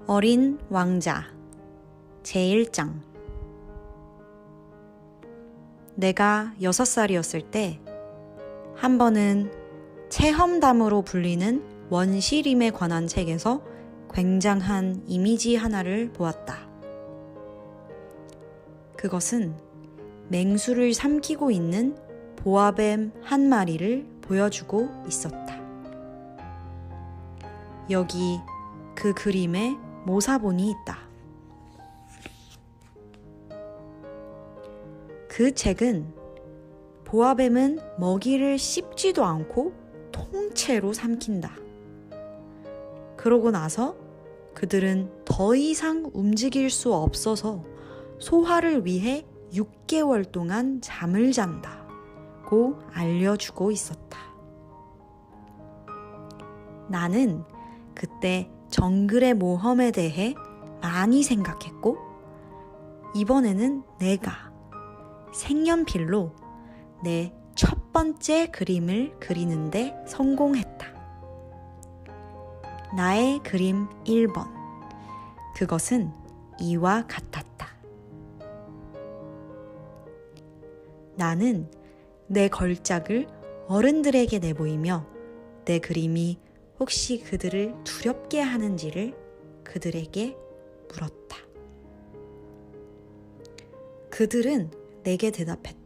어린 왕자 제1장. 내가 6살이었을 때 한 번은 체험담으로 불리는 원시림에 관한 책에서 굉장한 이미지 하나를 보았다. 그것은 맹수를 삼키고 있는 보아뱀 한 마리를 보여주고 있었다. 여기 그 그림에 모사본이 있다. 그 책은 보아뱀은 먹이를 씹지도 않고 통째로 삼킨다. 그러고 나서 그들은 더 이상 움직일 수 없어서 소화를 위해 6개월 동안 잠을 잔다고 알려주고 있었다. 나는 그때 정글의 모험에 대해 많이 생각했고, 이번에는 내가 색연필로 내 첫 번째 그림을 그리는데 성공했다. 나의 그림 1번. 그것은 이와 같았다. 나는 내 걸작을 어른들에게 내보이며 내 그림이 혹시 그들을 두렵게 하는지를 그들에게 물었다. 그들은 내게 대답했다.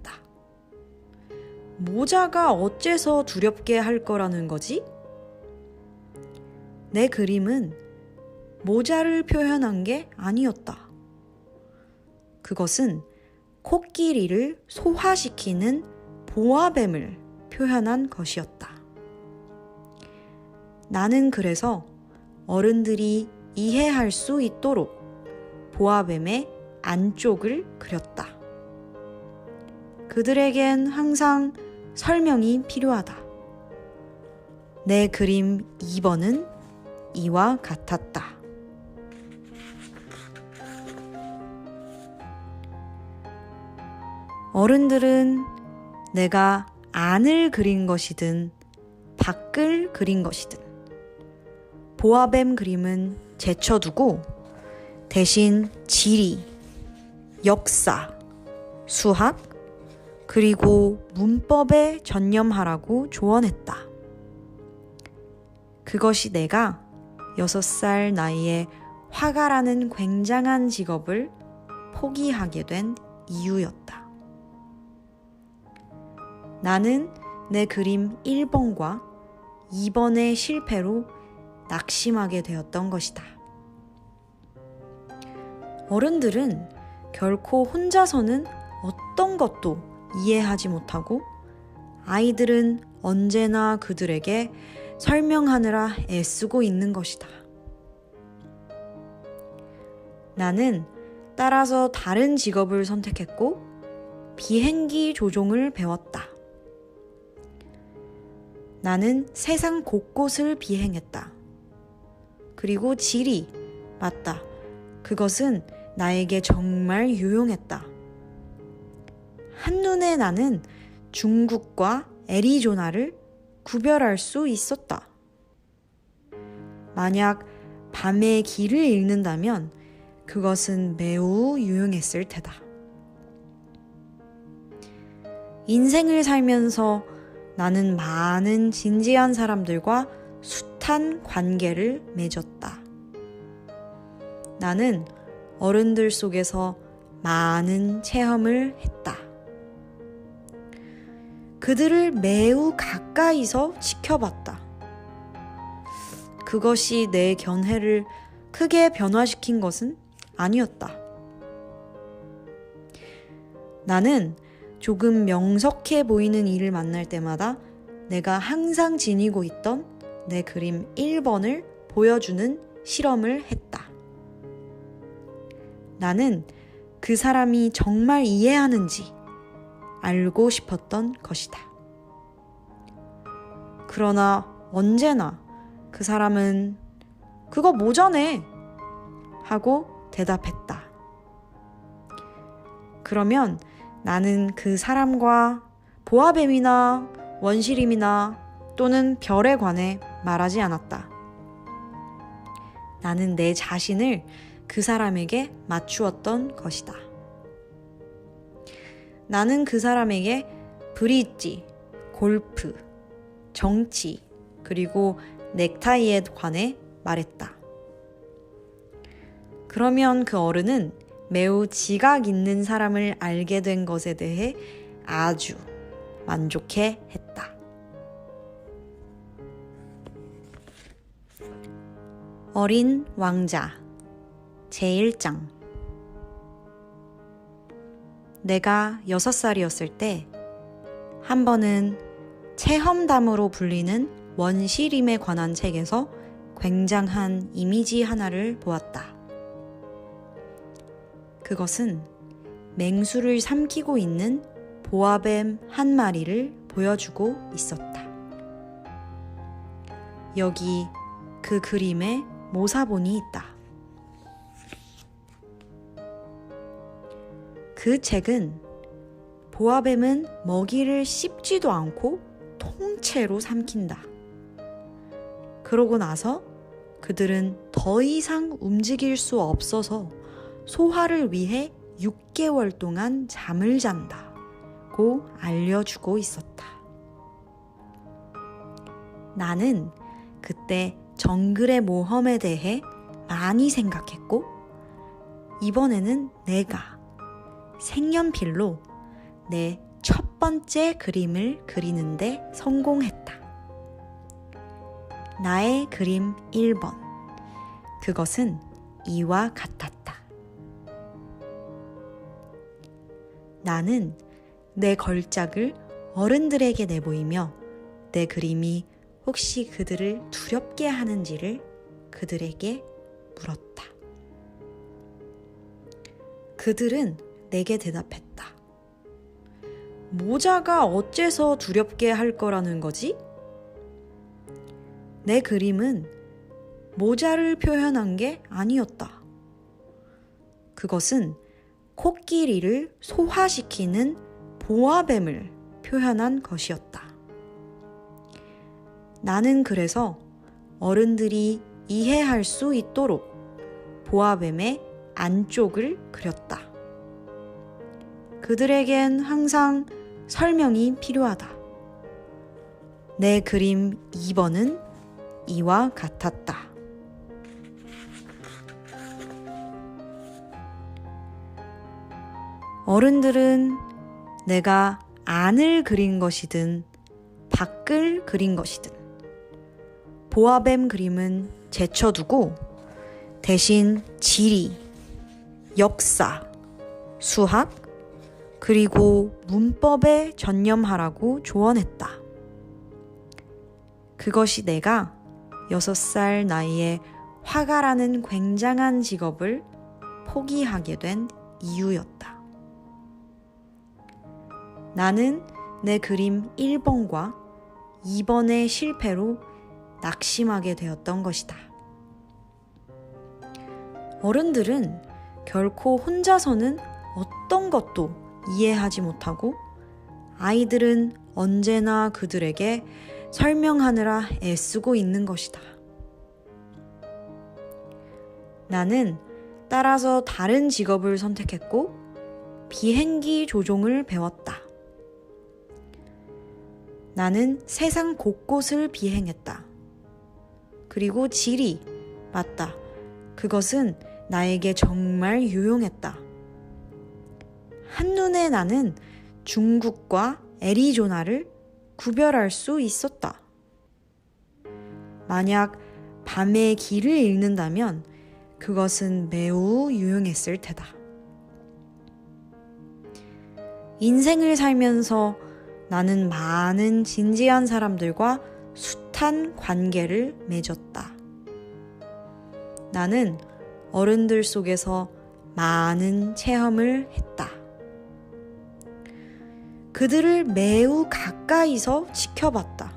모자가 어째서 두렵게 할 거라는 거지? 내 그림은 모자를 표현한 게 아니었다. 그것은 코끼리를 소화시키는 보아뱀을 표현한 것이었다. 나는 그래서 어른들이 이해할 수 있도록 보아뱀의 안쪽을 그렸다. 그들에겐 항상 설명이 필요하다. 내 그림 2번은 이와 같았다. 어른들은 내가 안을 그린 것이든 밖을 그린 것이든 보아뱀 그림은 제쳐두고 대신 지리, 역사, 수학, 그리고 문법에 전념하라고 조언했다. 그것이 내가 6살 나이에 화가라는 굉장한 직업을 포기하게 된 이유였다. 나는 내 그림 1번과 2번의 실패로 낙심하게 되었던 것이다. 어른들은 결코 혼자서는 어떤 것도 이해하지 못하고 아이들은 언제나 그들에게 설명하느라 애쓰고 있는 것이다. 나는 따라서 다른 직업을 선택했고 비행기 조종을 배웠다. 나는 세상 곳곳을 비행했다. 그리고 지리, 맞다. 그것은 나에게 정말 유용했다. 한눈에 나는 중국과 애리조나를 구별할 수 있었다. 만약 밤에 길을 잃는다면 그것은 매우 유용했을 테다. 인생을 살면서 나는 많은 진지한 사람들과 숱한 관계를 맺었다. 나는 어른들 속에서 많은 체험을 했다. 그들을 매우 가까이서 지켜봤다. 그것이 내 견해를 크게 변화시킨 것은 아니었다. 나는 조금 명석해 보이는 일을 만날 때마다 내가 항상 지니고 있던 내 그림 1번을 보여주는 실험을 했다. 나는 그 사람이 정말 이해하는지 알고 싶었던 것이다. 그러나 언제나 그 사람은 그거 모자네 하고 대답했다. 그러면 나는 그 사람과 보아뱀이나 원시림이나 또는 별에 관해 말하지 않았다. 나는 내 자신을 그 사람에게 맞추었던 것이다. 나는 그 사람에게 브릿지, 골프, 정치, 그리고 넥타이에 관해 말했다. 그러면 그 어른은 매우 지각 있는 사람을 알게 된 것에 대해 아주 만족해 했다. 어린 왕자 제1장. 내가 6살이었을 때 한 번은 체험담으로 불리는 원시림에 관한 책에서 굉장한 이미지 하나를 보았다. 그것은 맹수를 삼키고 있는 보아뱀 한 마리를 보여주고 있었다. 여기 그 그림에 모사본이 있다. 그 책은 보아뱀은 먹이를 씹지도 않고 통째로 삼킨다. 그러고 나서 그들은 더 이상 움직일 수 없어서 소화를 위해 6개월 동안 잠을 잔다고 알려주고 있었다. 나는 그때 정글의 모험에 대해 많이 생각했고, 이번에는 내가 색연필로 내 첫 번째 그림을 그리는데 성공했다. 나의 그림 1번. 그것은 이와 같았다. 나는 내 걸작을 어른들에게 내보이며 내 그림이 혹시 그들을 두렵게 하는지를 그들에게 물었다. 그들은 내게 대답했다. 모자가 어째서 두렵게 할 거라는 거지? 내 그림은 모자를 표현한 게 아니었다. 그것은 코끼리를 소화시키는 보아뱀을 표현한 것이었다. 나는 그래서 어른들이 이해할 수 있도록 보아뱀의 안쪽을 그렸다. 그들에겐 항상 설명이 필요하다. 내 그림 2번은 이와 같았다. 어른들은 내가 안을 그린 것이든 밖을 그린 것이든 보아뱀 그림은 제쳐두고 대신 지리, 역사, 수학, 그리고 문법에 전념하라고 조언했다. 그것이 내가 6살 나이에 화가라는 굉장한 직업을 포기하게 된 이유였다. 나는 내 그림 1번과 2번의 실패로 낙심하게 되었던 것이다. 어른들은 결코 혼자서는 어떤 것도 이해하지 못하고 아이들은 언제나 그들에게 설명하느라 애쓰고 있는 것이다. 나는 따라서 다른 직업을 선택했고 비행기 조종을 배웠다. 나는 세상 곳곳을 비행했다. 그리고 지리, 맞다. 그것은 나에게 정말 유용했다. 한눈에 나는 중국과 애리조나를 구별할 수 있었다. 만약 밤에 길을 잃는다면 그것은 매우 유용했을 테다. 인생을 살면서 나는 많은 진지한 사람들과 숱한 관계를 맺었다. 나는 어른들 속에서 많은 체험을 했다. 그들을 매우 가까이서 지켜봤다.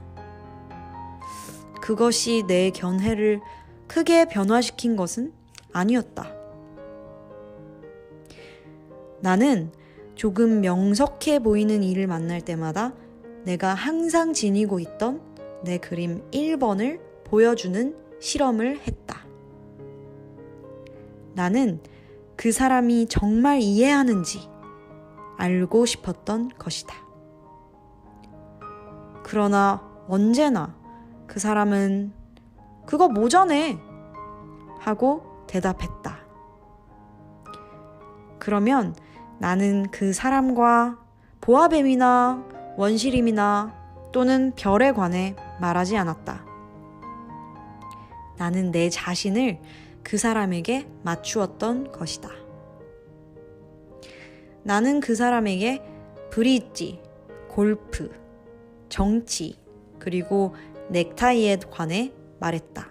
그것이 내 견해를 크게 변화시킨 것은 아니었다. 나는 조금 명석해 보이는 일을 만날 때마다 내가 항상 지니고 있던 내 그림 1번을 보여주는 실험을 했다. 나는 그 사람이 정말 이해하는지 알고 싶었던 것이다. 그러나 언제나 그 사람은 그거 모자네 하고 대답했다. 그러면 나는 그 사람과 보아뱀이나 원시림이나 또는 별에 관해 말하지 않았다. 나는 내 자신을 그 사람에게 맞추었던 것이다. 나는 그 사람에게 브릿지, 골프, 정치, 그리고 넥타이에 관해 말했다.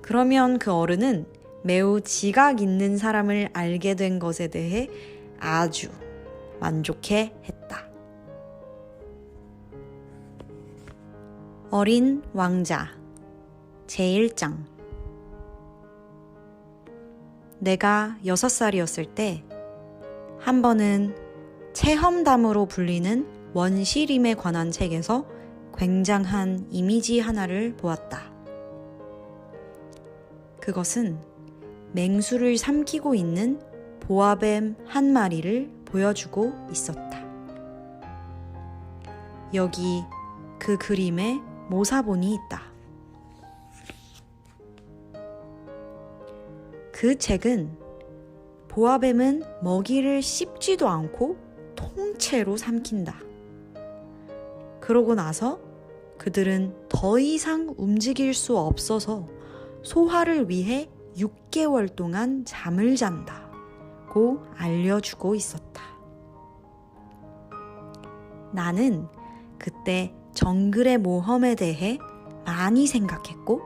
그러면 그 어른은 매우 지각 있는 사람을 알게 된 것에 대해 아주 만족해 했다. 어린 왕자 제1장. 내가 6살이었을 때 한 번은 체험담으로 불리는 원시림에 관한 책에서 굉장한 이미지 하나를 보았다. 그것은 맹수를 삼키고 있는 보아뱀 한 마리를 보여주고 있었다. 여기 그 그림에 모사본이 있다. 그 책은 보아뱀은 먹이를 씹지도 않고 통째로 삼킨다. 그러고 나서 그들은 더 이상 움직일 수 없어서 소화를 위해 6개월 동안 잠을 잔다고 알려주고 있었다. 나는 그때 정글의 모험에 대해 많이 생각했고,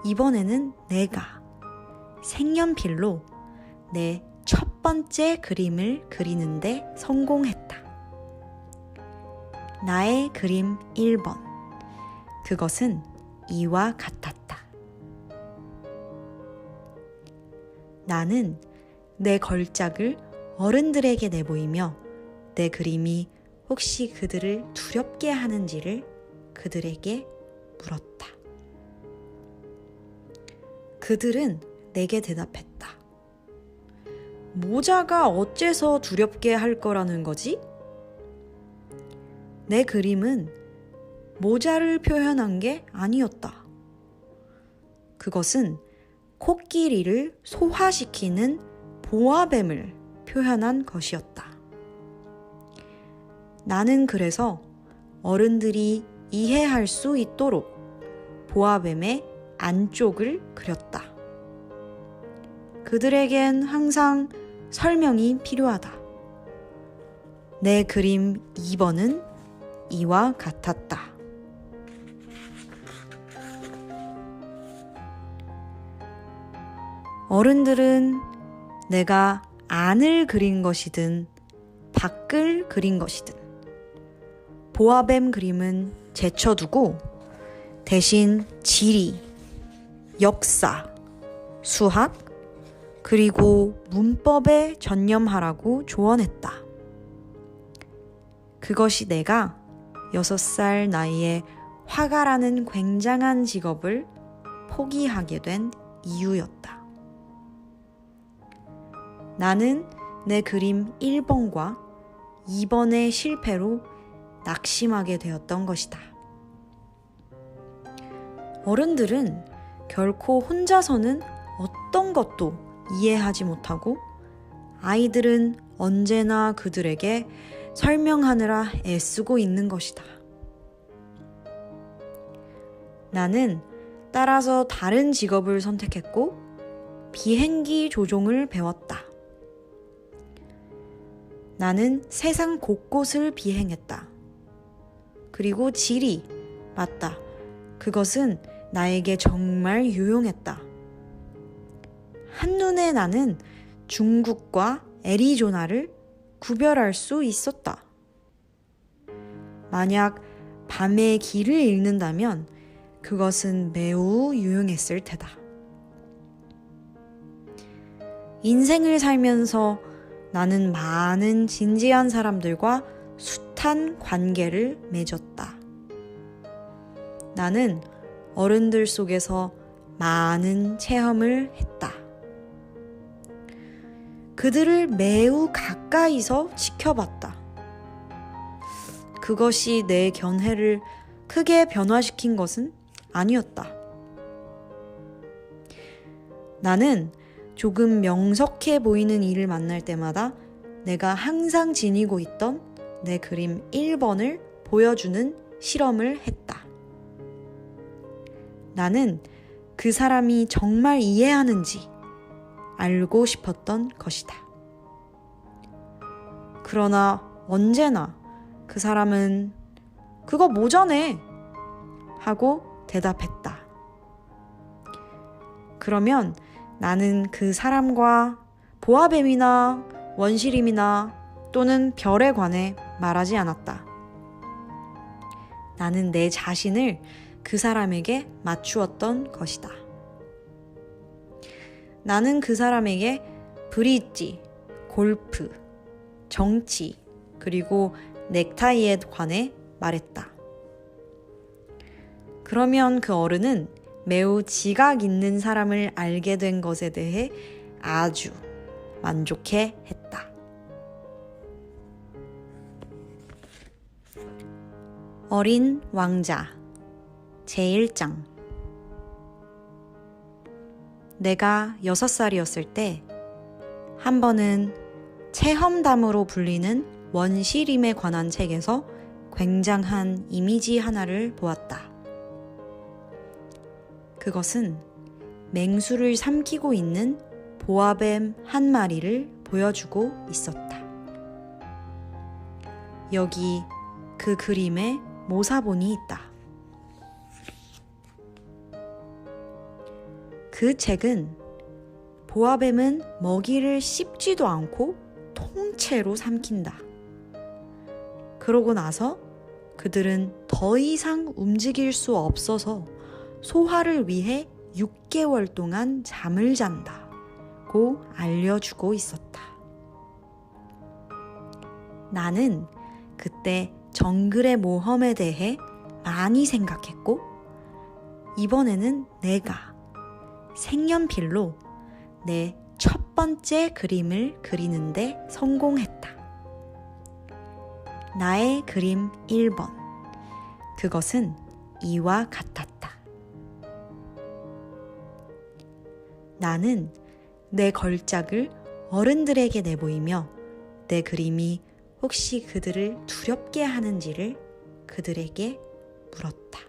이번에는 내가 색연필로 내 첫 번째 그림을 그리는데 성공했다. 나의 그림 1번. 그것은 이와 같았다. 나는 내 걸작을 어른들에게 내보이며 내 그림이 혹시 그들을 두렵게 하는지를 그들에게 물었다. 그들은 내게 대답했다. 모자가 어째서 두렵게 할 거라는 거지? 내 그림은 모자를 표현한 게 아니었다. 그것은 코끼리를 소화시키는 보아뱀을 표현한 것이었다. 나는 그래서 어른들이 이해할 수 있도록 보아뱀의 안쪽을 그렸다. 그들에겐 항상 설명이 필요하다. 내 그림 2번은 이와 같았다. 어른들은 내가 안을 그린 것이든 밖을 그린 것이든 보아뱀 그림은 제쳐두고 대신 지리, 역사, 수학, 그리고 문법에 전념하라고 조언했다. 그것이 내가 6살 나이에 화가라는 굉장한 직업을 포기하게 된 이유였다. 나는 내 그림 1번과 2번의 실패로 낙심하게 되었던 것이다. 어른들은 결코 혼자서는 어떤 것도 이해하지 못하고 아이들은 언제나 그들에게 설명하느라 애쓰고 있는 것이다. 나는 따라서 다른 직업을 선택했고 비행기 조종을 배웠다. 나는 세상 곳곳을 비행했다. 그리고 지리, 맞다. 그것은 나에게 정말 유용했다. 한눈에 나는 중국과 애리조나를 구별할 수 있었다. 만약 밤에 길을 잃는다면 그것은 매우 유용했을 테다. 인생을 살면서 나는 많은 진지한 사람들과 숱한 관계를 맺었다. 나는 어른들 속에서 많은 체험을 했다. 그들을 매우 가까이서 지켜봤다. 그것이 내 견해를 크게 변화시킨 것은 아니었다. 나는 조금 명석해 보이는 이를 만날 때마다 내가 항상 지니고 있던 내 그림 1번을 보여주는 실험을 했다. 나는 그 사람이 정말 이해하는지 알고 싶었던 것이다. 그러나 언제나 그 사람은 그거 모자네 하고 대답했다. 그러면 나는 그 사람과 보아뱀이나 원시림이나 또는 별에 관해 말하지 않았다. 나는 내 자신을 그 사람에게 맞추었던 것이다. 나는 그 사람에게 브릿지, 골프, 정치, 그리고 넥타이에 관해 말했다. 그러면 그 어른은 매우 지각 있는 사람을 알게 된 것에 대해 아주 만족해 했다. 어린 왕자 제1장. 내가 6살이었을 때 한 번은 체험담으로 불리는 원시림에 관한 책에서 굉장한 이미지 하나를 보았다. 그것은 맹수를 삼키고 있는 보아뱀 한 마리를 보여주고 있었다. 여기 그 그림에 모사본이 있다. 그 책은 보아뱀은 먹이를 씹지도 않고 통째로 삼킨다. 그러고 나서 그들은 더 이상 움직일 수 없어서 소화를 위해 6개월 동안 잠을 잔다고 알려주고 있었다. 나는 그때 정글의 모험에 대해 많이 생각했고, 이번에는 내가 색연필로 내 첫 번째 그림을 그리는데 성공했다. 나의 그림 1번. 그것은 이와 같았다. 나는 내 걸작을 어른들에게 내보이며 내 그림이 혹시 그들을 두렵게 하는지를 그들에게 물었다.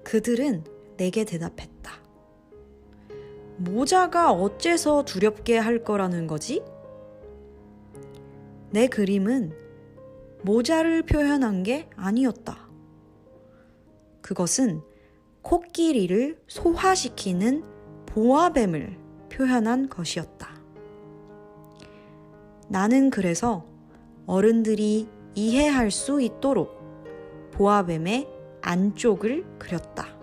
그들은 내게 대답했다. 모자가 어째서 두렵게 할 거라는 거지? 내 그림은 모자를 표현한 게 아니었다. 그것은 코끼리를 소화시키는 보아뱀을 표현한 것이었다. 나는 그래서 어른들이 이해할 수 있도록 보아뱀의 안쪽을 그렸다.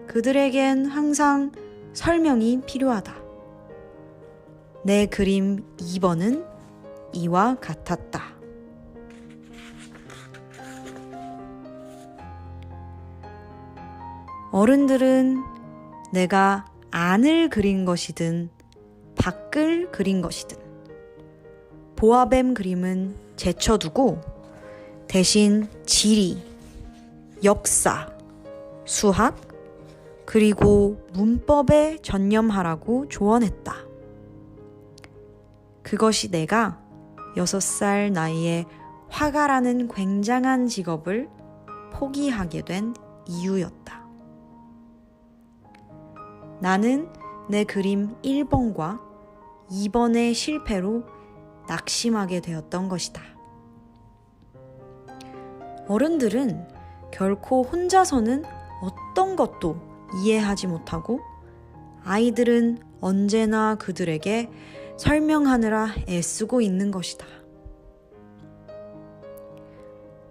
그들에겐 항상 설명이 필요하다. 내 그림 2번은 이와 같았다. 어른들은 내가 안을 그린 것이든 밖을 그린 것이든 보아뱀 그림은 제쳐두고 대신 지리, 역사, 수학, 그리고 문법에 전념하라고 조언했다. 그것이 내가 6살 나이에 화가라는 굉장한 직업을 포기하게 된 이유였다. 나는 내 그림 1번과 2번의 실패로 낙심하게 되었던 것이다. 어른들은 결코 혼자서는 어떤 것도 이해하지 못하고 아이들은 언제나 그들에게 설명하느라 애쓰고 있는 것이다.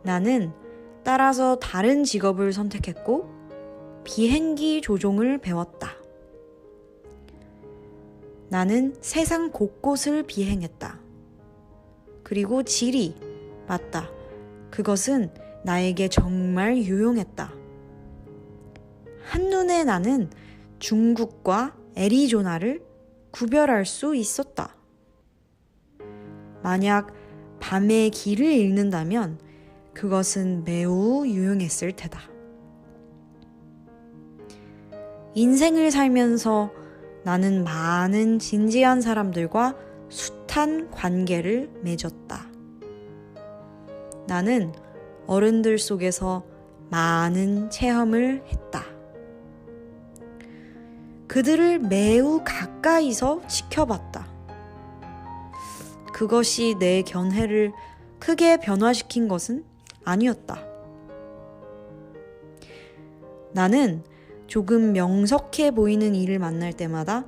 나는 따라서 다른 직업을 선택했고 비행기 조종을 배웠다. 나는 세상 곳곳을 비행했다. 그리고 지리, 맞다. 그것은 나에게 정말 유용했다. 한눈에 나는 중국과 애리조나를 구별할 수 있었다. 만약 밤에 길을 잃는다면 그것은 매우 유용했을 테다. 인생을 살면서 나는 많은 진지한 사람들과 숱한 관계를 맺었다. 나는 어른들 속에서 많은 체험을 했다. 그들을 매우 가까이서 지켜봤다. 그것이 내 견해를 크게 변화시킨 것은 아니었다. 나는 조금 명석해 보이는 일을 만날 때마다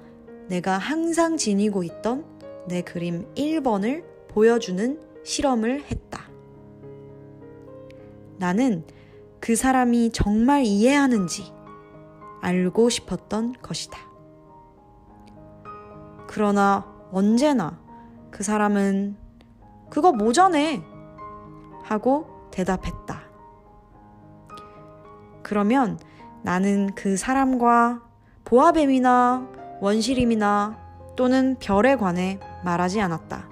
내가 항상 지니고 있던 내 그림 1번을 보여주는 실험을 했다. 나는 그 사람이 정말 이해하는지 알고 싶었던 것이다. 그러나 언제나 그 사람은 그거 모자네 하고 대답했다. 그러면 나는 그 사람과 보아뱀이나 원시림이나 또는 별에 관해 말하지 않았다.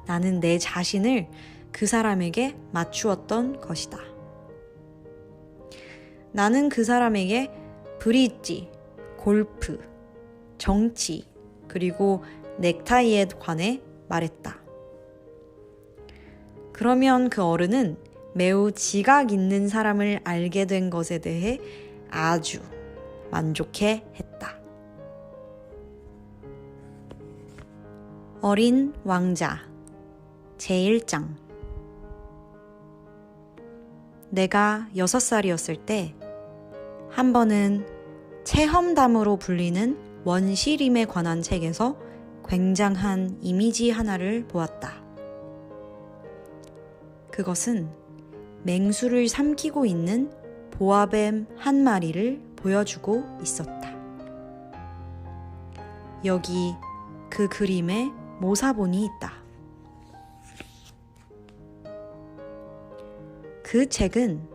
나는 내 자신을 그 사람에게 맞추었던 것이다. 나는 그 사람에게 브릿지, 골프, 정치, 그리고 넥타이에 관해 말했다. 그러면 그 어른은 매우 지각 있는 사람을 알게 된 것에 대해 아주 만족해 했다. 어린 왕자 제1장. 내가 6살이었을 때 한 번은 체험담으로 불리는 원시림에 관한 책에서 굉장한 이미지 하나를 보았다. 그것은 맹수를 삼키고 있는 보아뱀 한 마리를 보여주고 있었다. 여기 그 그림에 모사본이 있다. 그 책은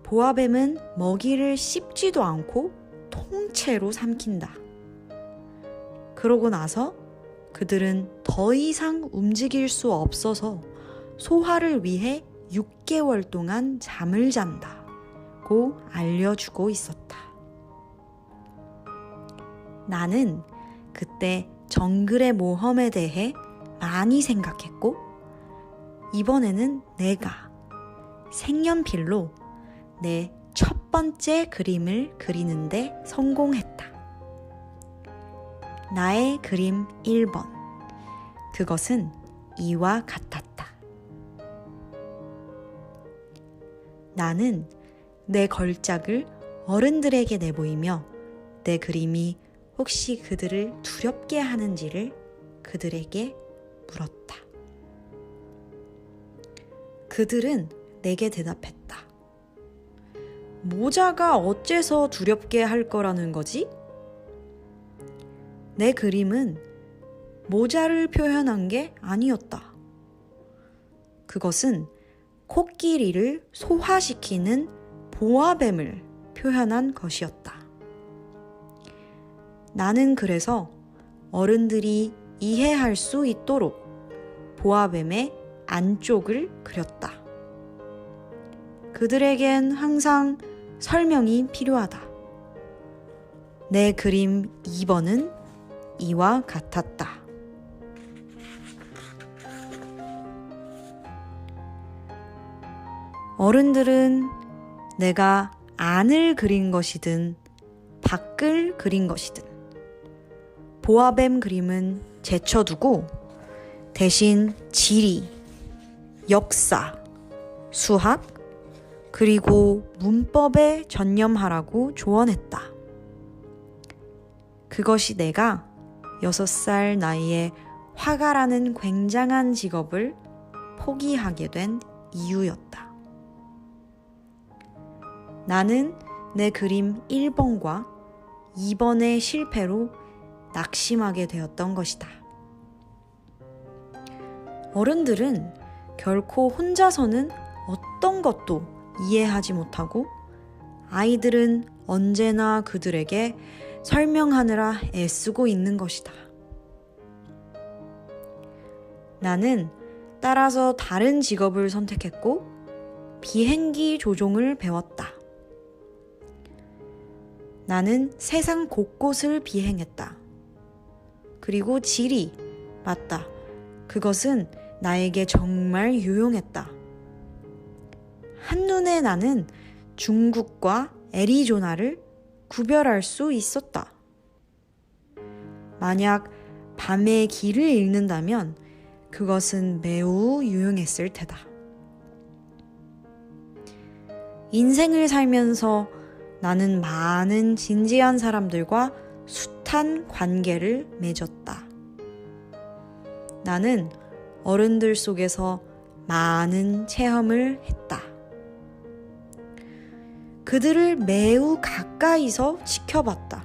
보아뱀은 먹이를 씹지도 않고 통째로 삼킨다. 그러고 나서 그들은 더 이상 움직일 수 없어서 소화를 위해 6개월 동안 잠을 잔다고 알려주고 있었다. 나는 그때 정글의 모험에 대해 많이 생각했고, 이번에는 내가 색연필로 내 첫 번째 그림을 그리는데 성공했다. 나의 그림 1번. 그것은 이와 같았다. 나는 내 걸작을 어른들에게 내보이며 내 그림이 혹시 그들을 두렵게 하는지를 그들에게 물었다. 그들은 내게 대답했다. 모자가 어째서 두렵게 할 거라는 거지? 내 그림은 모자를 표현한 게 아니었다. 그것은 코끼리를 소화시키는 보아뱀을 표현한 것이었다. 나는 그래서 어른들이 이해할 수 있도록 보아뱀의 안쪽을 그렸다. 그들에겐 항상 설명이 필요하다. 내 그림 2번은 이와 같았다. 어른들은 내가 안을 그린 것이든 밖을 그린 것이든 보아뱀 그림은 제쳐두고 대신 지리, 역사, 수학, 그리고 문법에 전념하라고 조언했다. 그것이 내가 6살 나이에 화가라는 굉장한 직업을 포기하게 된 이유였다. 나는 내 그림 1번과 2번의 실패로 낙심하게 되었던 것이다. 어른들은 결코 혼자서는 어떤 것도 이해하지 못하고 아이들은 언제나 그들에게 설명하느라 애쓰고 있는 것이다. 나는 따라서 다른 직업을 선택했고 비행기 조종을 배웠다. 나는 세상 곳곳을 비행했다. 그리고 지리, 맞다. 그것은 나에게 정말 유용했다. 한눈에 나는 중국과 애리조나를 구별할 수 있었다. 만약 밤에 길을 잃는다면 그것은 매우 유용했을 테다. 인생을 살면서 나는 많은 진지한 사람들과 숱한 관계를 맺었다. 나는 어른들 속에서 많은 체험을 했다. 그들을 매우 가까이서 지켜봤다.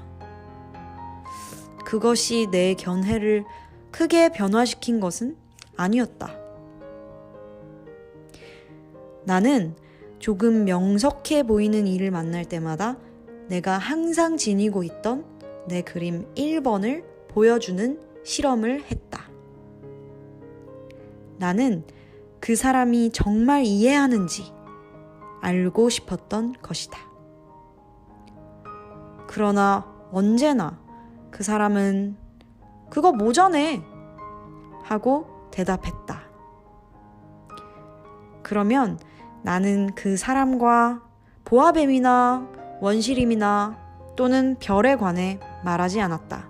그것이 내 견해를 크게 변화시킨 것은 아니었다. 나는 조금 명석해 보이는 이를 만날 때마다 내가 항상 지니고 있던 내 그림 1번을 보여주는 실험을 했다. 나는 그 사람이 정말 이해하는지 알고 싶었던 것이다. 그러나 언제나 그 사람은 그거 모자네 하고 대답했다. 그러면 나는 그 사람과 보아뱀이나 원시림이나 또는 별에 관해 말하지 않았다.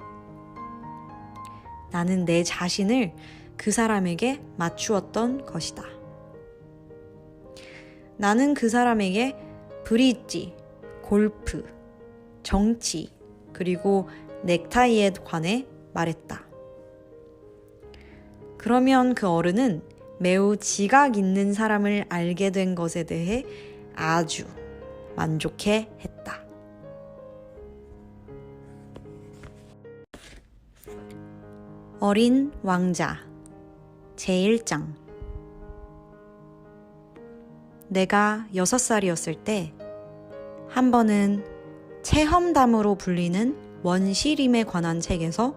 나는 내 자신을 그 사람에게 맞추었던 것이다. 나는 그 사람에게 브릿지, 골프, 정치, 그리고 넥타이에 관해 말했다. 그러면 그 어른은 매우 지각 있는 사람을 알게 된 것에 대해 아주 만족해 했다. 어린 왕자 제1장. 내가 6살이었을 때 한 번은 체험담으로 불리는 원시림에 관한 책에서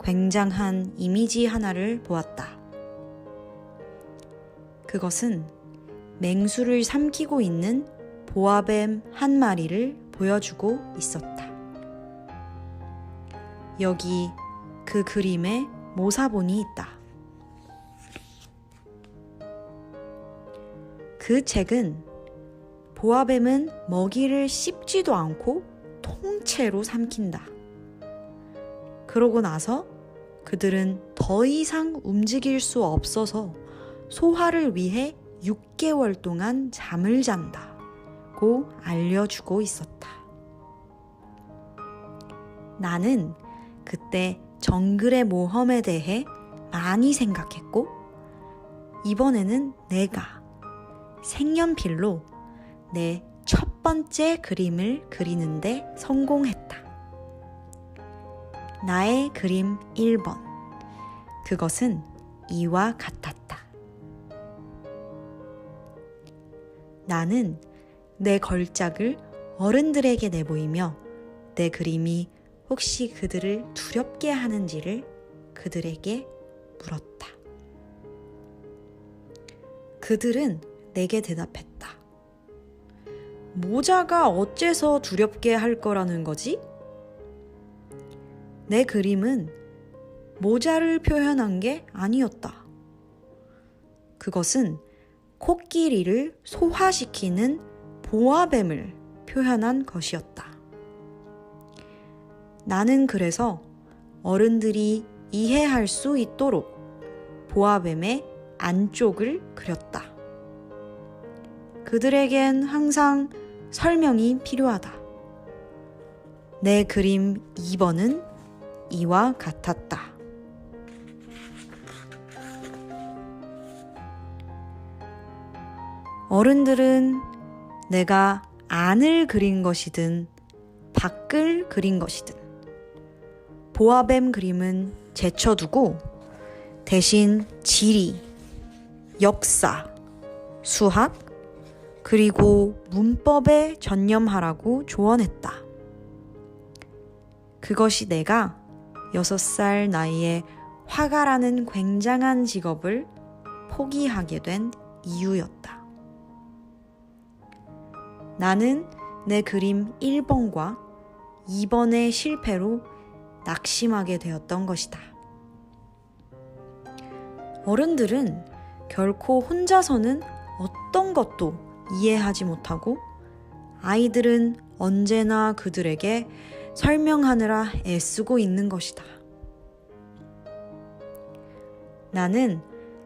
굉장한 이미지 하나를 보았다. 그것은 맹수를 삼키고 있는 보아뱀 한 마리를 보여주고 있었다. 여기 그 그림에 모사본이 있다. 그 책은 보아뱀은 먹이를 씹지도 않고 통째로 삼킨다. 그러고 나서 그들은 더 이상 움직일 수 없어서 소화를 위해 6개월 동안 잠을 잔다고 알려주고 있었다. 나는 그때 정글의 모험에 대해 많이 생각했고 이번에는 내가 색연필로 내 첫 번째 그림을 그리는데 성공했다. 나의 그림 1번. 그것은 이와 같았다. 나는 내 걸작을 어른들에게 내보이며 내 그림이 혹시 그들을 두렵게 하는지를 그들에게 물었다. 그들은 내게 대답했다. 모자가 어째서 두렵게 할 거라는 거지? 내 그림은 모자를 표현한 게 아니었다. 그것은 코끼리를 소화시키는 보아뱀을 표현한 것이었다. 나는 그래서 어른들이 이해할 수 있도록 보아뱀의 안쪽을 그렸다. 그들에겐 항상 설명이 필요하다. 내 그림 2번은 이와 같았다. 어른들은 내가 안을 그린 것이든 밖을 그린 것이든 보아뱀 그림은 제쳐두고 대신 지리, 역사, 수학, 그리고 문법에 전념하라고 조언했다. 그것이 내가 6살 나이에 화가라는 굉장한 직업을 포기하게 된 이유였다. 나는 내 그림 1번과 2번의 실패로 낙심하게 되었던 것이다. 어른들은 결코 혼자서는 어떤 것도 이해하지 못하고 아이들은 언제나 그들에게 설명하느라 애쓰고 있는 것이다. 나는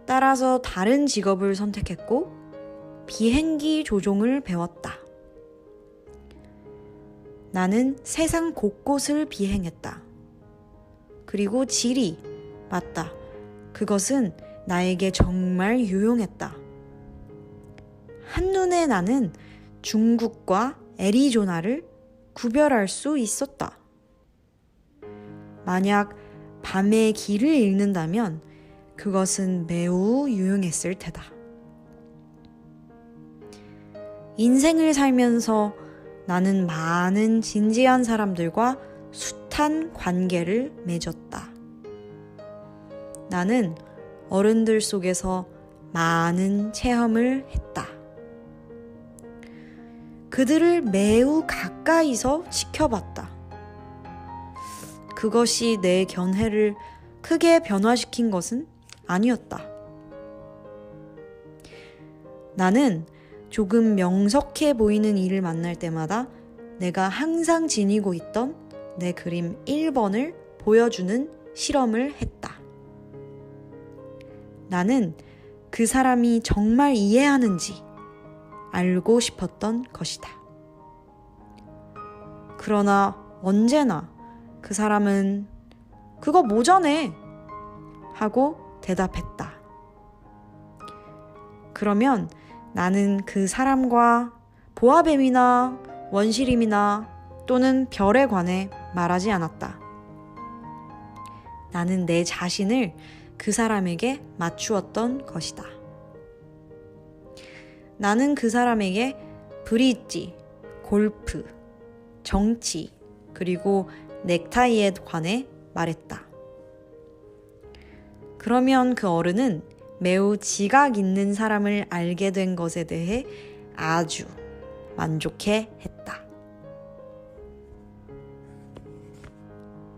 따라서 다른 직업을 선택했고 비행기 조종을 배웠다. 나는 세상 곳곳을 비행했다. 그리고 지리, 맞다. 그것은 나에게 정말 유용했다. 한눈에 나는 중국과 애리조나를 구별할 수 있었다. 만약 밤에 길을 잃는다면 그것은 매우 유용했을 테다. 인생을 살면서 나는 많은 진지한 사람들과 숱한 관계를 맺었다. 나는 어른들 속에서 많은 체험을 했다. 그들을 매우 가까이서 지켜봤다. 그것이 내 견해를 크게 변화시킨 것은 아니었다. 나는 조금 명석해 보이는 이를 만날 때마다 내가 항상 지니고 있던 내 그림 1번을 보여주는 실험을 했다. 나는 그 사람이 정말 이해하는지 알고 싶었던 것이다. 그러나 언제나 그 사람은 그거 모자네 하고 대답했다. 그러면 나는 그 사람과 보아뱀이나 원시림이나 또는 별에 관해 말하지 않았다. 나는 내 자신을 그 사람에게 맞추었던 것이다. 나는 그 사람에게 브릿지, 골프, 정치, 그리고 넥타이에 관해 말했다. 그러면 그 어른은 매우 지각 있는 사람을 알게 된 것에 대해 아주 만족해 했다.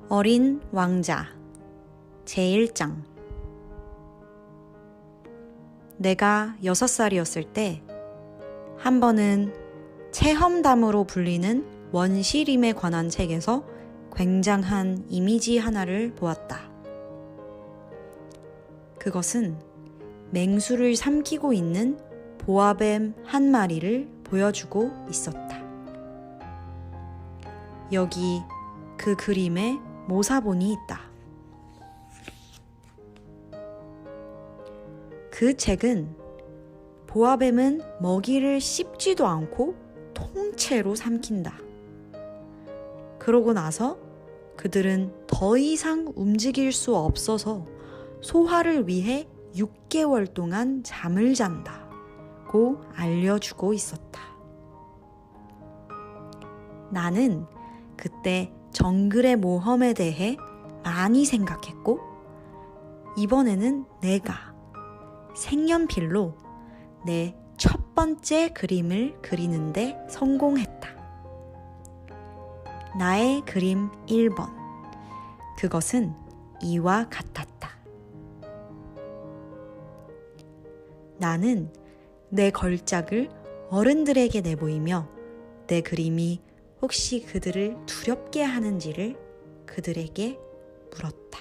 어린 왕자 제1장. 내가 6살이었을 때 한 번은 체험담으로 불리는 원시림에 관한 책에서 굉장한 이미지 하나를 보았다. 그것은 맹수를 삼키고 있는 보아뱀 한 마리를 보여주고 있었다. 여기 그 그림에 모사본이 있다. 그 책은 보아뱀은 먹이를 씹지도 않고 통째로 삼킨다. 그러고 나서 그들은 더 이상 움직일 수 없어서 소화를 위해 6개월 동안 잠을 잔다고 알려주고 있었다. 나는 그때 정글의 모험에 대해 많이 생각했고 이번에는 내가 색연필로 내 첫 번째 그림을 그리는데 성공했다. 나의 그림 1번. 그것은 이와 같았다. 나는 내 걸작을 어른들에게 내보이며 내 그림이 혹시 그들을 두렵게 하는지를 그들에게 물었다.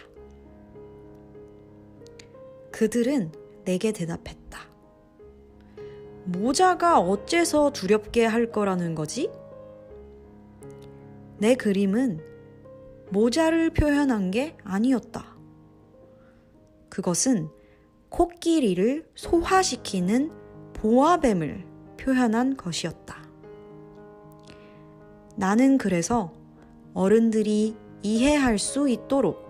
그들은 내게 대답했다. 모자가 어째서 두렵게 할 거라는 거지? 내 그림은 모자를 표현한 게 아니었다. 그것은 코끼리를 소화시키는 보아뱀을 표현한 것이었다. 나는 그래서 어른들이 이해할 수 있도록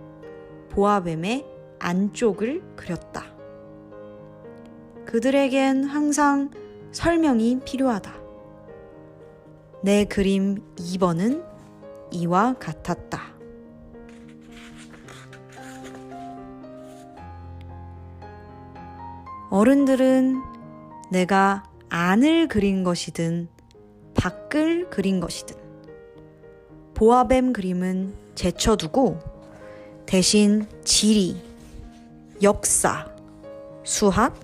보아뱀의 안쪽을 그렸다. 그들에겐 항상 설명이 필요하다. 내 그림 2번은 이와 같았다. 어른들은 내가 안을 그린 것이든 밖을 그린 것이든 보아뱀 그림은 제쳐두고 대신 지리, 역사, 수학,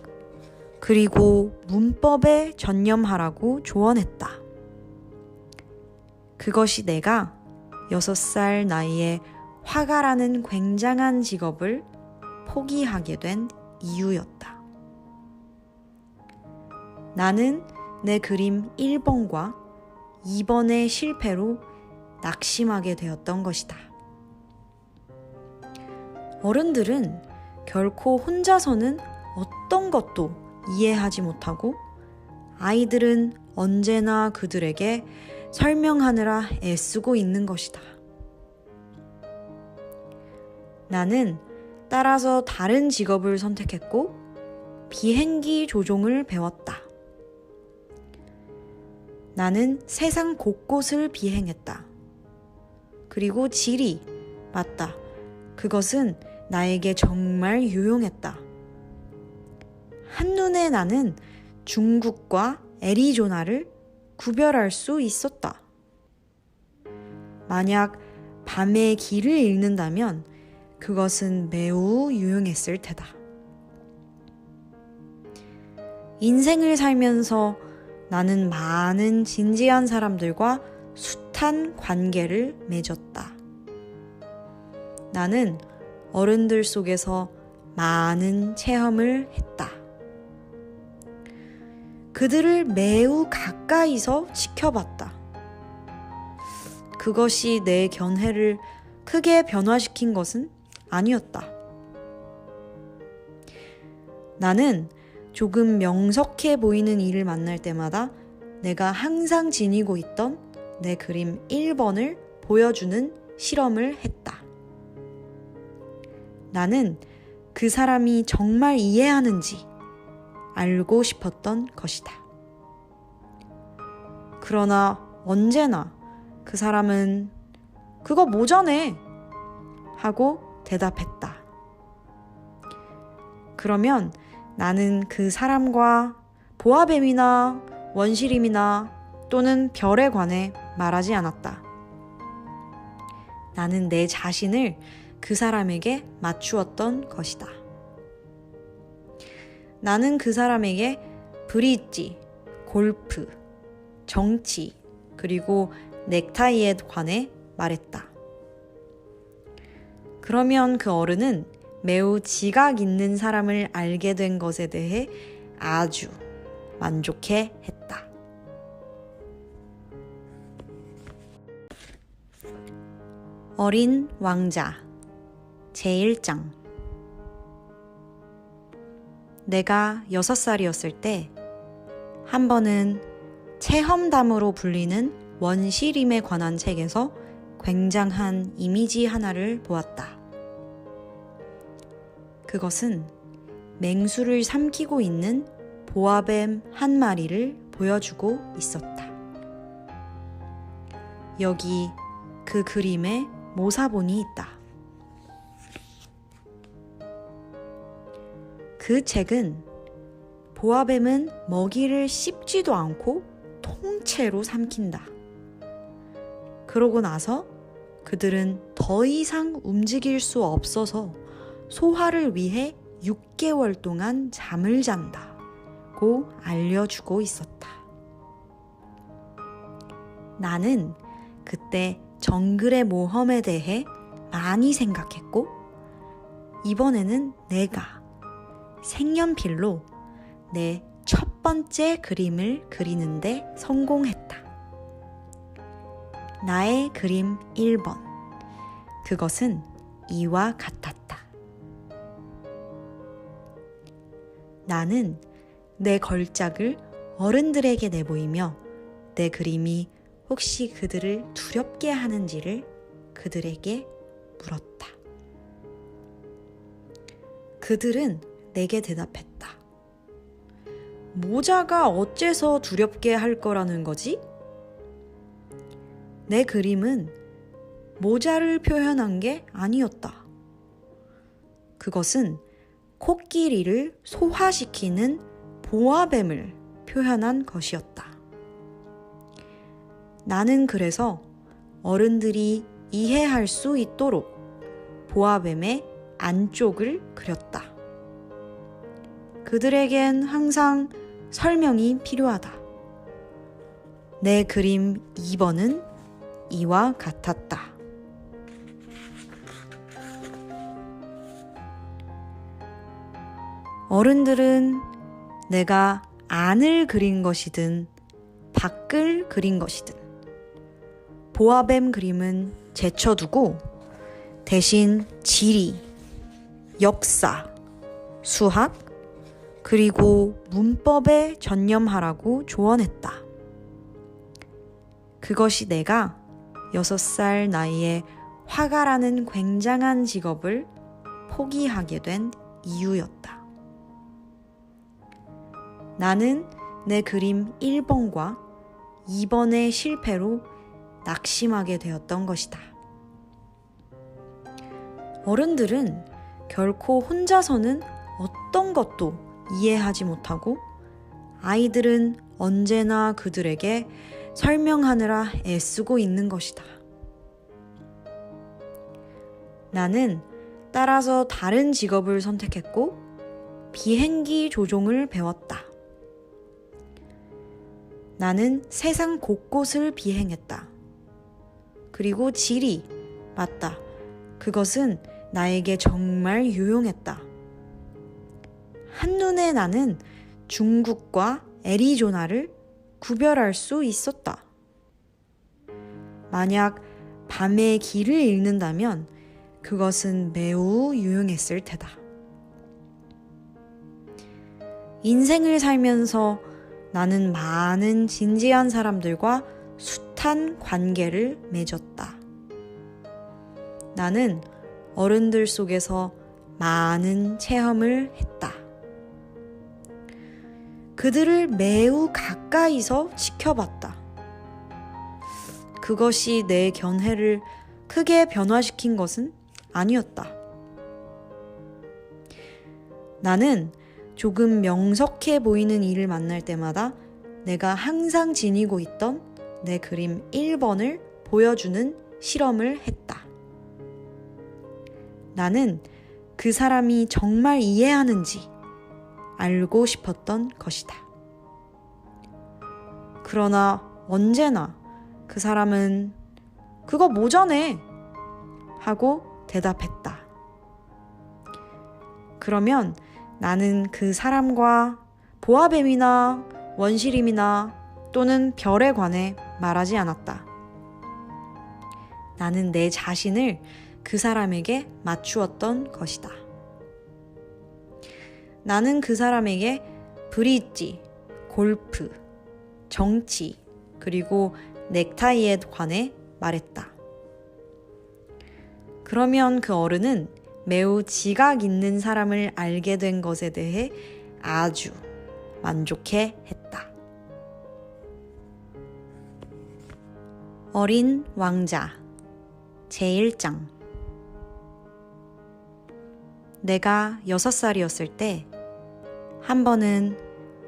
그리고 문법에 전념하라고 조언했다. 그것이 내가 6살 나이에 화가라는 굉장한 직업을 포기하게 된 이유였다. 나는 내 그림 1번과 2번의 실패로 낙심하게 되었던 것이다. 어른들은 결코 혼자서는 어떤 것도 이해하지 못하고 아이들은 언제나 그들에게 설명하느라 애쓰고 있는 것이다. 나는 따라서 다른 직업을 선택했고 비행기 조종을 배웠다. 나는 세상 곳곳을 비행했다. 그리고 지리, 맞다. 그것은 나에게 정말 유용했다. 한눈에 나는 중국과 애리조나를 구별할 수 있었다. 만약 밤에 길을 잃는다면 그것은 매우 유용했을 테다. 인생을 살면서 나는 많은 진지한 사람들과 숱한 관계를 맺었다. 나는 어른들 속에서 많은 체험을 했다. 그들을 매우 가까이서 지켜봤다. 그것이 내 견해를 크게 변화시킨 것은 아니었다. 나는 조금 명석해 보이는 이를 만날 때마다 내가 항상 지니고 있던 내 그림 1번을 보여주는 실험을 했다. 나는 그 사람이 정말 이해하는지 알고 싶었던 것이다. 그러나 언제나 그 사람은 그거 모자네 하고 대답했다. 그러면 나는 그 사람과 보아뱀이나 원시림이나 또는 별에 관해 말하지 않았다. 나는 내 자신을 그 사람에게 맞추었던 것이다. 나는 그 사람에게 브릿지, 골프, 정치, 그리고 넥타이에 관해 말했다. 그러면 그 어른은 매우 지각 있는 사람을 알게 된 것에 대해 아주 만족해 했다. 어린 왕자 제1장. 내가 6살이었을 때 한 번은 체험담으로 불리는 원시림에 관한 책에서 굉장한 이미지 하나를 보았다. 그것은 맹수를 삼키고 있는 보아뱀 한 마리를 보여주고 있었다. 여기 그 그림에 모사본이 있다. 그 책은 보아뱀은 먹이를 씹지도 않고 통째로 삼킨다. 그러고 나서 그들은 더 이상 움직일 수 없어서 소화를 위해 6개월 동안 잠을 잔다고 알려주고 있었다. 나는 그때 정글의 모험에 대해 많이 생각했고 이번에는 내가 색연필로 내 첫 번째 그림을 그리는데 성공했다. 나의 그림 1번. 그것은 이와 같았다. 나는 내 걸작을 어른들에게 내보이며 내 그림이 혹시 그들을 두렵게 하는지를 그들에게 물었다. 그들은 내게 대답했다. 모자가 어째서 두렵게 할 거라는 거지? 내 그림은 모자를 표현한 게 아니었다. 그것은 코끼리를 소화시키는 보아뱀을 표현한 것이었다. 나는 그래서 어른들이 이해할 수 있도록 보아뱀의 안쪽을 그렸다. 그들에겐 항상 설명이 필요하다. 내 그림 2번은 이와 같았다. 어른들은 내가 안을 그린 것이든 밖을 그린 것이든 보아뱀 그림은 제쳐두고 대신 지리, 역사, 수학, 그리고 문법에 전념하라고 조언했다. 그것이 내가 6살 나이에 화가라는 굉장한 직업을 포기하게 된 이유였다. 나는 내 그림 1번과 2번의 실패로 낙심하게 되었던 것이다. 어른들은 결코 혼자서는 어떤 것도 이해하지 못하고 아이들은 언제나 그들에게 설명하느라 애쓰고 있는 것이다. 나는 따라서 다른 직업을 선택했고 비행기 조종을 배웠다. 나는 세상 곳곳을 비행했다. 그리고 지리, 맞다. 그것은 나에게 정말 유용했다. 한눈에 나는 중국과 애리조나를 구별할 수 있었다. 만약 밤에 길을 잃는다면 그것은 매우 유용했을 테다. 인생을 살면서 나는 많은 진지한 사람들과 숱한 관계를 맺었다. 나는 어른들 속에서 많은 체험을 했다. 그들을 매우 가까이서 지켜봤다. 그것이 내 견해를 크게 변화시킨 것은 아니었다. 나는 조금 명석해 보이는 이를 만날 때마다 내가 항상 지니고 있던 내 그림 1번을 보여주는 실험을 했다. 나는 그 사람이 정말 이해하는지 알고 싶었던 것이다. 그러나 언제나 그 사람은 그거 모자네 하고 대답했다. 그러면 나는 그 사람과 보아뱀이나 원시림이나 또는 별에 관해 말하지 않았다. 나는 내 자신을 그 사람에게 맞추었던 것이다. 나는 그 사람에게 브릿지, 골프, 정치, 그리고 넥타이에 관해 말했다. 그러면 그 어른은 매우 지각 있는 사람을 알게 된 것에 대해 아주 만족해 했다. 어린 왕자 제1장. 내가 6살이었을 때 한 번은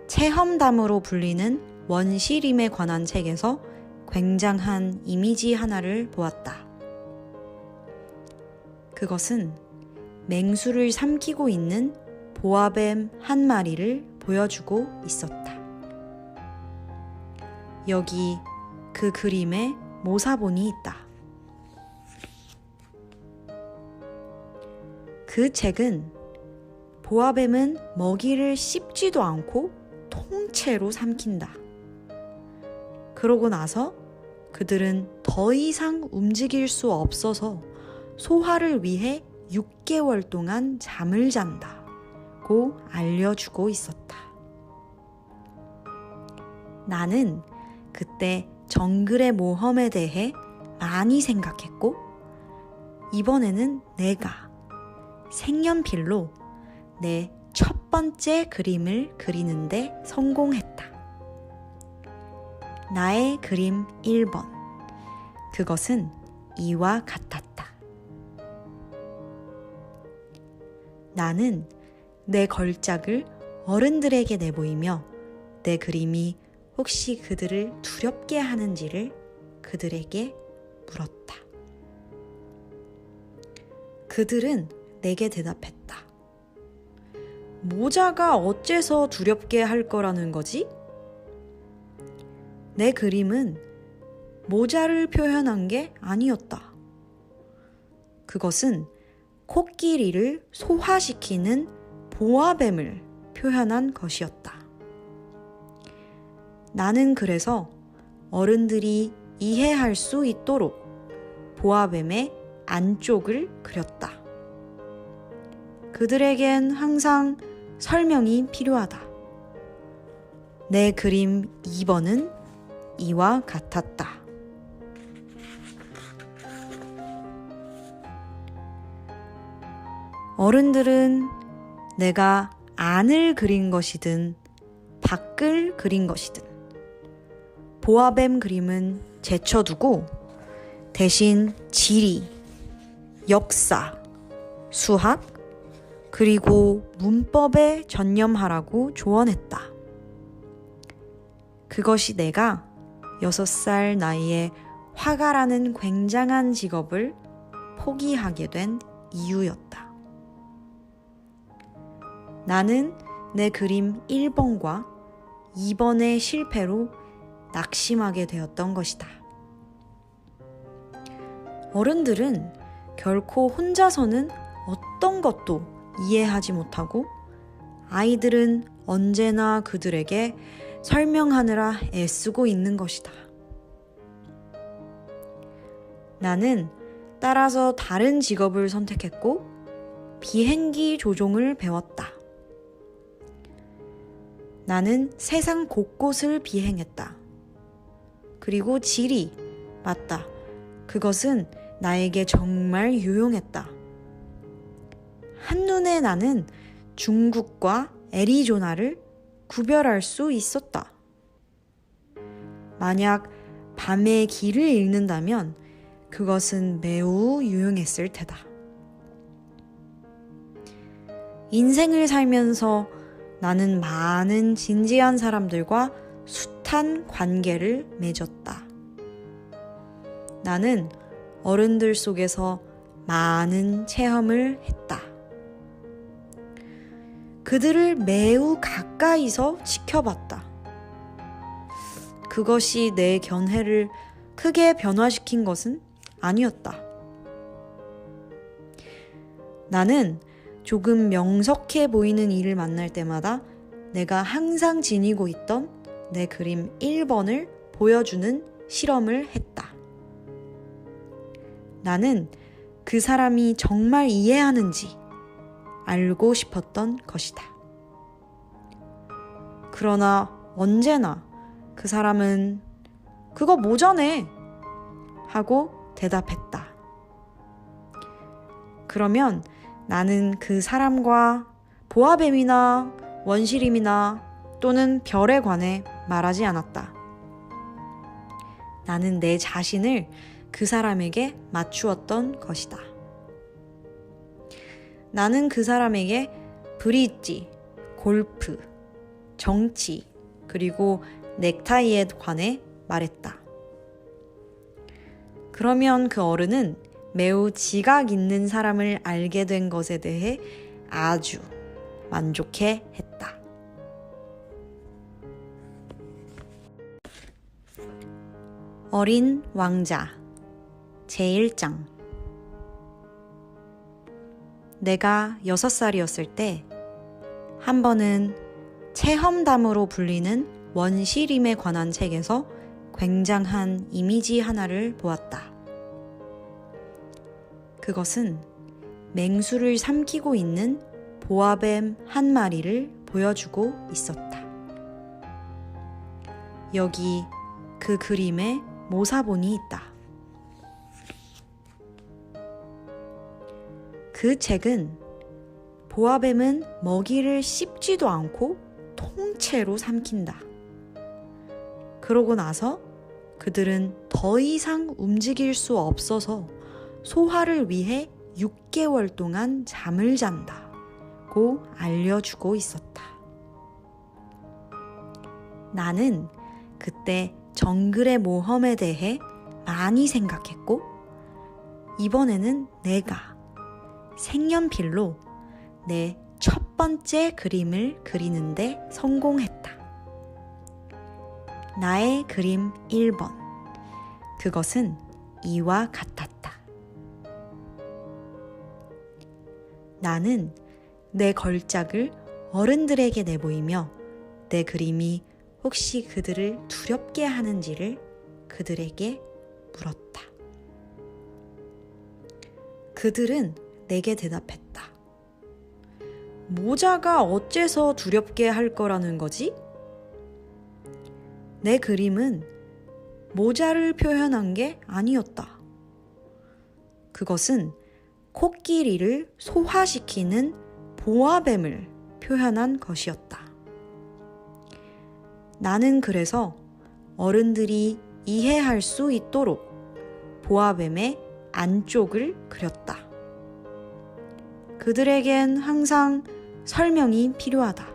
체험담으로 불리는 원시림에 관한 책에서 굉장한 이미지 하나를 보았다. 그것은 맹수를 삼키고 있는 보아뱀 한 마리를 보여주고 있었다. 여기 그 그림에 모사본이 있다. 그 책은 보아뱀은 먹이를 씹지도 않고 통째로 삼킨다. 그러고 나서 그들은 더 이상 움직일 수 없어서 소화를 위해 6개월 동안 잠을 잔다고 알려주고 있었다. 나는 그때 정글의 모험에 대해 많이 생각했고 이번에는 내가 색연필로 내 첫 첫 번째 그림을 그리는데 성공했다. 나의 그림 1번. 그것은 이와 같았다. 나는 내 걸작을 어른들에게 내보이며 내 그림이 혹시 그들을 두렵게 하는지를 그들에게 물었다. 그들은 내게 대답했다. 모자가 어째서 두렵게 할 거라는 거지? 내 그림은 모자를 표현한 게 아니었다. 그것은 코끼리를 소화시키는 보아뱀을 표현한 것이었다. 나는 그래서 어른들이 이해할 수 있도록 보아뱀의 안쪽을 그렸다. 그들에겐 항상 설명이 필요하다. 내 그림 2번은 이와 같았다. 어른들은 내가 안을 그린 것이든 밖을 그린 것이든 보아뱀 그림은 제쳐두고 대신 지리, 역사, 수학, 그리고 문법에 전념하라고 조언했다. 그것이 내가 6살 나이에 화가라는 굉장한 직업을 포기하게 된 이유였다. 나는 내 그림 1번과 2번의 실패로 낙심하게 되었던 것이다. 어른들은 결코 혼자서는 어떤 것도 이해하지 못하고 아이들은 언제나 그들에게 설명하느라 애쓰고 있는 것이다. 나는 따라서 다른 직업을 선택했고 비행기 조종을 배웠다. 나는 세상 곳곳을 비행했다. 그리고 지리, 맞다. 그것은 나에게 정말 유용했다. 한눈에 나는 중국과 애리조나를 구별할 수 있었다. 만약 밤에 길을 잃는다면 그것은 매우 유용했을 테다. 인생을 살면서 나는 많은 진지한 사람들과 숱한 관계를 맺었다. 나는 어른들 속에서 많은 체험을 했다. 그들을 매우 가까이서 지켜봤다. 그것이 내 견해를 크게 변화시킨 것은 아니었다. 나는 조금 명석해 보이는 일을 만날 때마다 내가 항상 지니고 있던 내 그림 1번을 보여주는 실험을 했다. 나는 그 사람이 정말 이해하는지 알고 싶었던 것이다. 그러나 언제나 그 사람은 그거 모자네 하고 대답했다. 그러면 나는 그 사람과 보아뱀이나 원시림이나 또는 별에 관해 말하지 않았다. 나는 내 자신을 그 사람에게 맞추었던 것이다. 나는 그 사람에게 브릿지, 골프, 정치, 그리고 넥타이에 관해 말했다. 그러면 그 어른은 매우 지각 있는 사람을 알게 된 것에 대해 아주 만족해 했다. 어린 왕자 제1장. 내가 6살이었을 때 한 번은 체험담으로 불리는 원시림에 관한 책에서 굉장한 이미지 하나를 보았다. 그것은 맹수를 삼키고 있는 보아뱀 한 마리를 보여주고 있었다. 여기 그 그림에 모사본이 있다. 그 책은 보아뱀은 먹이를 씹지도 않고 통째로 삼킨다. 그러고 나서 그들은 더 이상 움직일 수 없어서 소화를 위해 6개월 동안 잠을 잔다고 알려주고 있었다. 나는 그때 정글의 모험에 대해 많이 생각했고, 이번에는 내가 색연필로 내 첫 번째 그림을 그리는데 성공했다. 나의 그림 1번. 그것은 이와 같았다. 나는 내 걸작을 어른들에게 내보이며 내 그림이 혹시 그들을 두렵게 하는지를 그들에게 물었다. 그들은 내게 대답했다. 모자가 어째서 두렵게 할 거라는 거지? 내 그림은 모자를 표현한 게 아니었다. 그것은 코끼리를 소화시키는 보아뱀을 표현한 것이었다. 나는 그래서 어른들이 이해할 수 있도록 보아뱀의 안쪽을 그렸다. 그들에겐 항상 설명이 필요하다.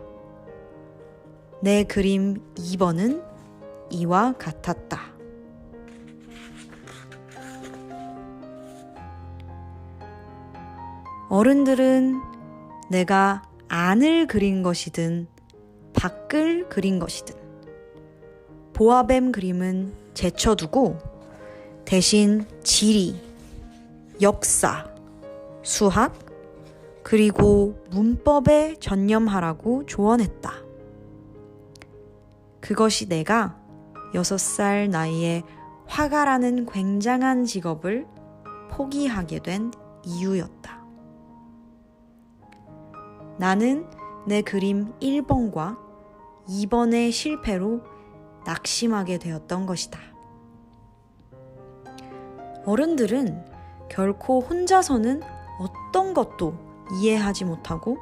내 그림 2번은 이와 같았다. 어른들은 내가 안을 그린 것이든 밖을 그린 것이든 보아뱀 그림은 제쳐두고 대신 지리, 역사, 수학, 그리고 문법에 전념하라고 조언했다. 그것이 내가 6살 나이에 화가라는 굉장한 직업을 포기하게 된 이유였다. 나는 내 그림 1번과 2번의 실패로 낙심하게 되었던 것이다. 어른들은 결코 혼자서는 어떤 것도 이해하지 못하고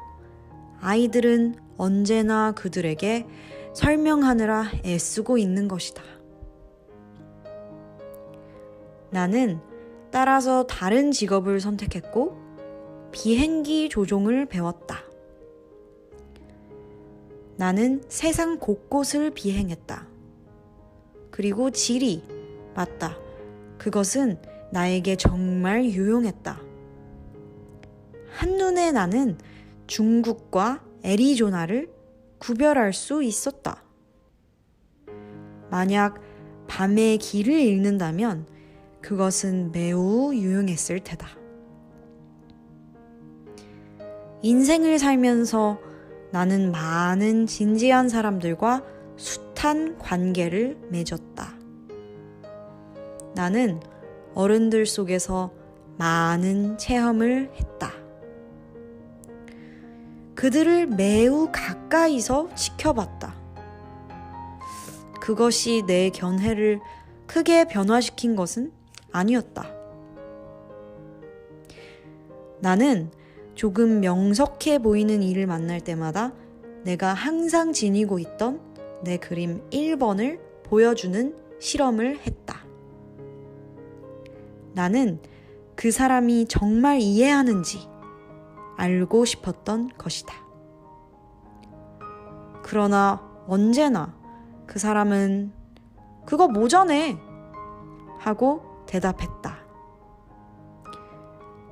아이들은 언제나 그들에게 설명하느라 애쓰고 있는 것이다. 나는 따라서 다른 직업을 선택했고 비행기 조종을 배웠다. 나는 세상 곳곳을 비행했다. 그리고 지리, 맞다. 그것은 나에게 정말 유용했다. 한눈에 나는 중국과 애리조나를 구별할 수 있었다. 만약 밤에 길을 잃는다면 그것은 매우 유용했을 테다. 인생을 살면서 나는 많은 진지한 사람들과 숱한 관계를 맺었다. 나는 어른들 속에서 많은 체험을 했다. 그들을 매우 가까이서 지켜봤다. 그것이 내 견해를 크게 변화시킨 것은 아니었다. 나는 조금 명석해 보이는 일을 만날 때마다 내가 항상 지니고 있던 내 그림 1번을 보여주는 실험을 했다. 나는 그 사람이 정말 이해하는지 알고 싶었던 것이다. 그러나 언제나 그 사람은 그거 모자네 하고 대답했다.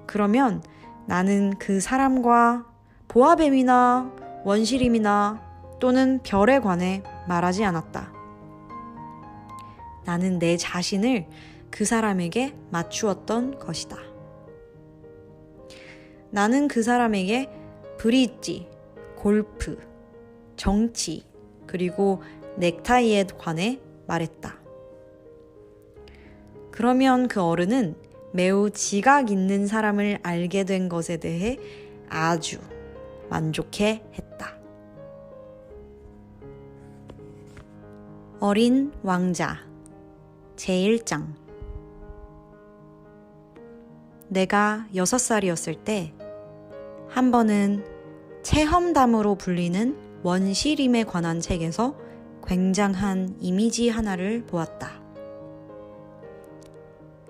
그러면 나는 그 사람과 보아뱀이나 원시림이나 또는 별에 관해 말하지 않았다. 나는 내 자신을 그 사람에게 맞추었던 것이다. 나는 그 사람에게 브릿지, 골프, 정치, 그리고 넥타이에 관해 말했다. 그러면 그 어른은 매우 지각 있는 사람을 알게 된 것에 대해 아주 만족해 했다. 어린 왕자 제1장. 내가 6살이었을 때 한 번은 체험담으로 불리는 원시림에 관한 책에서 굉장한 이미지 하나를 보았다.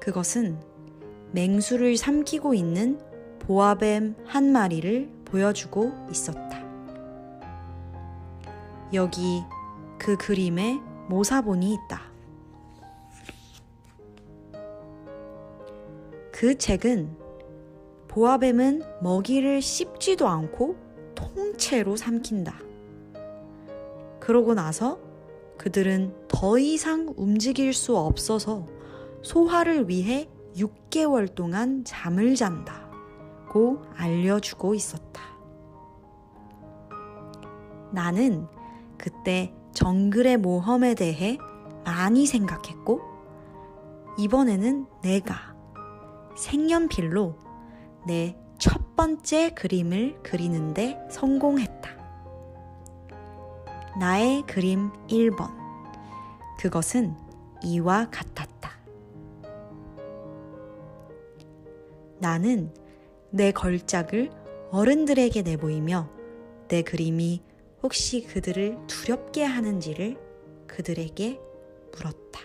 그것은 맹수를 삼키고 있는 보아뱀 한 마리를 보여주고 있었다. 여기 그 그림에 모사본이 있다. 그 책은 보아뱀은 먹이를 씹지도 않고 통째로 삼킨다. 그러고 나서 그들은 더 이상 움직일 수 없어서 소화를 위해 6개월 동안 잠을 잔다고 알려주고 있었다. 나는 그때 정글의 모험에 대해 많이 생각했고, 이번에는 내가 색연필로 내 첫 번째 그림을 그리는데 성공했다. 나의 그림 1번. 그것은 이와 같았다. 나는 내 걸작을 어른들에게 내보이며 내 그림이 혹시 그들을 두렵게 하는지를 그들에게 물었다.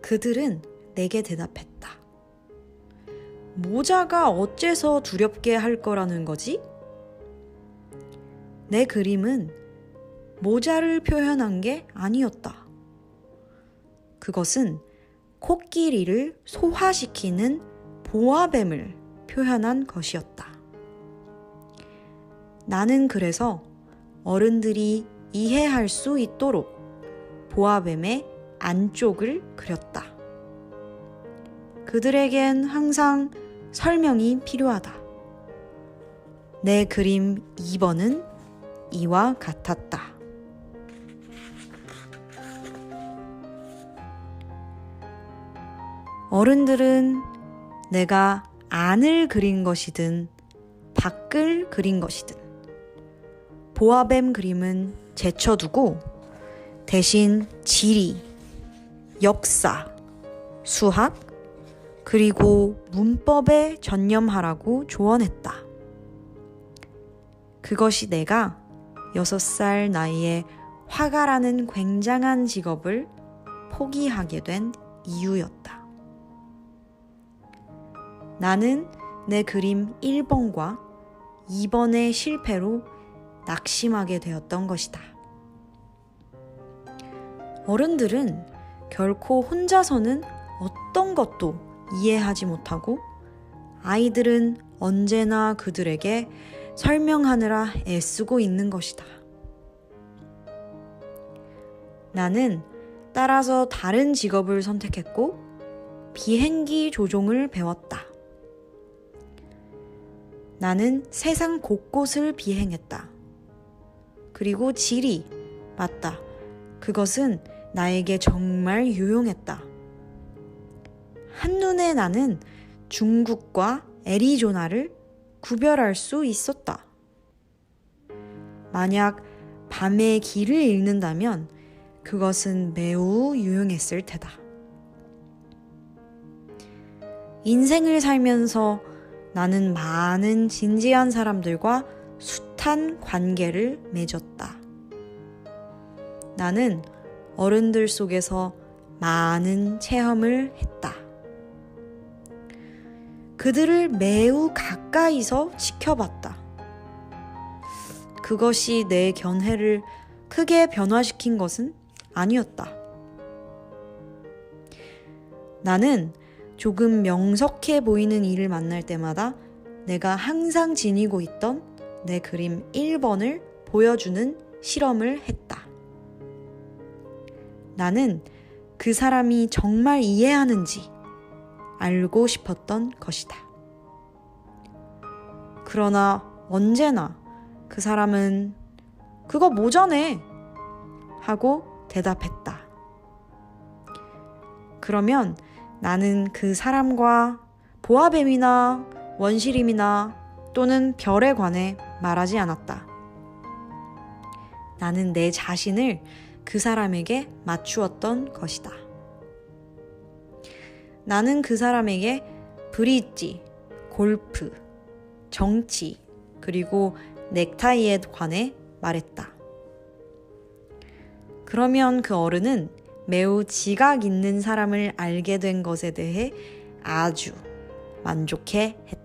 그들은 내게 대답했다. 모자가 어째서 두렵게 할 거라는 거지? 내 그림은 모자를 표현한 게 아니었다. 그것은 코끼리를 소화시키는 보아뱀을 표현한 것이었다. 나는 그래서 어른들이 이해할 수 있도록 보아뱀의 안쪽을 그렸다. 그들에겐 항상 설명이 필요하다. 내 그림 2번은 이와 같았다. 어른들은 내가 안을 그린 것이든 밖을 그린 것이든 보아뱀 그림은 제쳐두고 대신 지리, 역사, 수학, 그리고 문법에 전념하라고 조언했다. 그것이 내가 6살 나이에 화가라는 굉장한 직업을 포기하게 된 이유였다. 나는 내 그림 1번과 2번의 실패로 낙심하게 되었던 것이다. 어른들은 결코 혼자서는 어떤 것도 이해하지 못하고 아이들은 언제나 그들에게 설명하느라 애쓰고 있는 것이다. 나는 따라서 다른 직업을 선택했고 비행기 조종을 배웠다. 나는 세상 곳곳을 비행했다. 그리고 지리, 맞다. 그것은 나에게 정말 유용했다. 한눈에 나는 중국과 애리조나를 구별할 수 있었다. 만약 밤에 길을 잃는다면 그것은 매우 유용했을 테다. 인생을 살면서 나는 많은 진지한 사람들과 숱한 관계를 맺었다. 나는 어른들 속에서 많은 체험을 했다. 그들을 매우 가까이서 지켜봤다. 그것이 내 견해를 크게 변화시킨 것은 아니었다. 나는 조금 명석해 보이는 이를 만날 때마다 내가 항상 지니고 있던 내 그림 1번을 보여주는 실험을 했다. 나는 그 사람이 정말 이해하는지 알고 싶었던 것이다. 그러나 언제나 그 사람은 그거 모자네 하고 대답했다. 그러면 나는 그 사람과 보아뱀이나 원시림이나 또는 별에 관해 말하지 않았다. 나는 내 자신을 그 사람에게 맞추었던 것이다. 나는 그 사람에게 브릿지, 골프, 정치, 그리고 넥타이에 관해 말했다. 그러면 그 어른은 매우 지각 있는 사람을 알게 된 것에 대해 아주 만족해 했다.